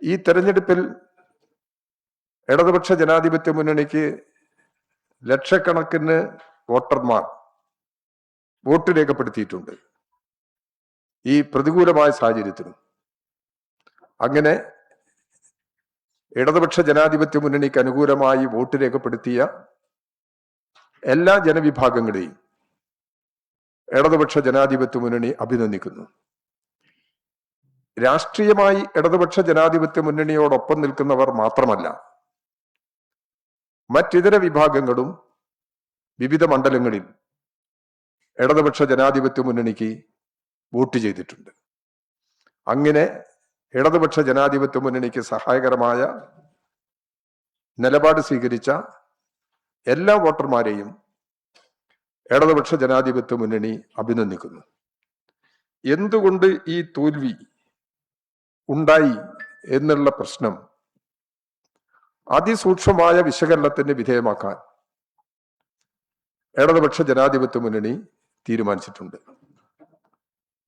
ഈ തെരഞ്ഞെടുപ്പിൽ ഇടതുപക്ഷ ജനാധിപത്യ മുന്നണിക്ക് ലക്ഷക്കണക്കിന് വോട്ടർമാർ വോട്ട് രേഖപ്പെടുത്തിയിട്ടുണ്ട്. ഈ പ്രതികൂലമായ സാഹചര്യത്തിലും അങ്ങനെ ഇടതുപക്ഷ ജനാധിപത്യ മുന്നണിക്ക് അനുകൂലമായി വോട്ട് രേഖപ്പെടുത്തിയ എല്ലാ ജനവിഭാഗങ്ങളെയും ഇടതുപക്ഷ ജനാധിപത്യ മുന്നണി അഭിനന്ദിക്കുന്നു. രാഷ്ട്രീയമായി ഇടതുപക്ഷ ജനാധിപത്യ മുന്നണിയോടൊപ്പം നിൽക്കുന്നവർ മാത്രമല്ല, മറ്റിതര വിഭാഗങ്ങളും വിവിധ മണ്ഡലങ്ങളിൽ ഇടതുപക്ഷ ജനാധിപത്യ മുന്നണിക്ക് വോട്ട് ചെയ്തിട്ടുണ്ട്. അങ്ങനെ ഇടതുപക്ഷ ജനാധിപത്യ മുന്നണിക്ക് സഹായകരമായ നിലപാട് സ്വീകരിച്ച എല്ലാ വോട്ടർമാരെയും ഇടതുപക്ഷ ജനാധിപത്യ മുന്നണി അഭിനന്ദിക്കുന്നു. എന്തുകൊണ്ട് ഈ തോൽവി ഉണ്ടായി എന്നുള്ള പ്രശ്നം അതിസൂക്ഷ്മമായ വിശകലനത്തിന് വിധേയമാക്കാൻ ഇടതുപക്ഷ ജനാധിപത്യ മുന്നണി തീരുമാനിച്ചിട്ടുണ്ട്.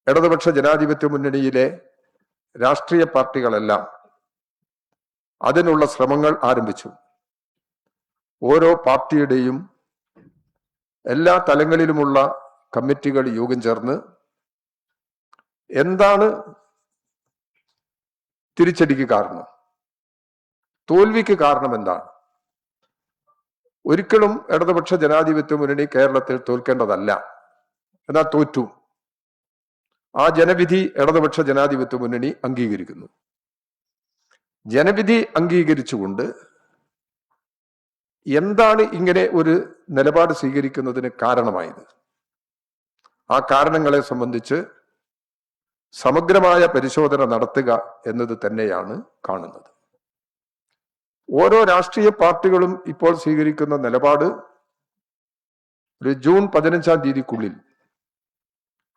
ഇടതുപക്ഷ ജനാധിപത്യ മുന്നണിയിലെ രാഷ്ട്രീയ പാർട്ടികളെല്ലാം അതിനുള്ള ശ്രമങ്ങൾ ആരംഭിച്ചു. ഓരോ പാർട്ടിയുടെയും എല്ലാ തലങ്ങളിലുമുള്ള കമ്മിറ്റികൾ യോഗം ചേർന്ന് എന്താണ് തിരിച്ചടിക്ക് കാരണം, തോൽവിക്ക് കാരണം എന്താണ്? ഒരിക്കലും ഇടതുപക്ഷ ജനാധിപത്യ മുന്നണി കേരളത്തിൽ തോൽക്കേണ്ടതല്ല, എന്നാൽ തോറ്റു. ആ ജനവിധി ഇടതുപക്ഷ ജനാധിപത്യ മുന്നണി അംഗീകരിക്കുന്നു. ജനവിധി അംഗീകരിച്ചുകൊണ്ട് എന്താണ് ഇങ്ങനെ ഒരു നിലപാട് സ്വീകരിക്കുന്നതിന് കാരണമായത്, ആ കാരണങ്ങളെ സംബന്ധിച്ച് സമഗ്രമായ പരിശോധന നടത്തുക എന്നത് തന്നെയാണ് കാണുന്നത്. ഓരോ രാഷ്ട്രീയ പാർട്ടികളും ഇപ്പോൾ സ്വീകരിക്കുന്ന നിലപാട് ഒരു ജൂൺ 15-ാം തീയതിക്കുള്ളിൽ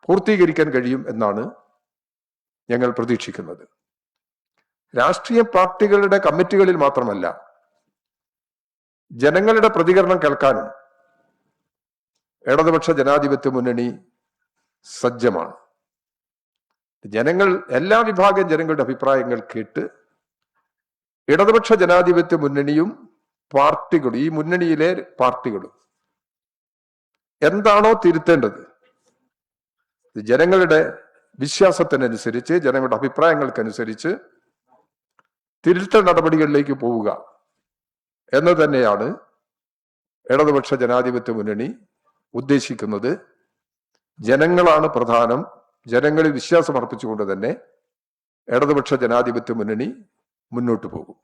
പൂർത്തീകരിക്കാൻ കഴിയും എന്നാണ് ഞങ്ങൾ പ്രതീക്ഷിക്കുന്നത്. രാഷ്ട്രീയ പാർട്ടികളുടെ കമ്മിറ്റികളിൽ മാത്രമല്ല, ജനങ്ങളുടെ പ്രതികരണം കേൾക്കാനും ഇടതുപക്ഷ ജനാധിപത്യ മുന്നണി സജ്ജമാണ്. എല്ലാ വിഭാഗം ജനങ്ങളുടെ അഭിപ്രായങ്ങൾ കേട്ട് ഇടതുപക്ഷ ജനാധിപത്യ മുന്നണിയും പാർട്ടികളും, ഈ മുന്നണിയിലെ പാർട്ടികളും എന്താണോ തിരുത്തേണ്ടത്, ജനങ്ങളുടെ വിശ്വാസത്തിനനുസരിച്ച്, ജനങ്ങളുടെ അഭിപ്രായങ്ങൾക്കനുസരിച്ച് തിരുത്തൽ നടപടികളിലേക്ക് പോവുക എന്ന് തന്നെയാണ് ഇടതുപക്ഷ ജനാധിപത്യ മുന്നണി ഉദ്ദേശിക്കുന്നത്. ജനങ്ങളാണ് പ്രധാനം. ജനങ്ങളിൽ വിശ്വാസം അർപ്പിച്ചുകൊണ്ട് തന്നെ ഇടതുപക്ഷ ജനാധിപത്യ മുന്നണി മുന്നോട്ട് പോകും.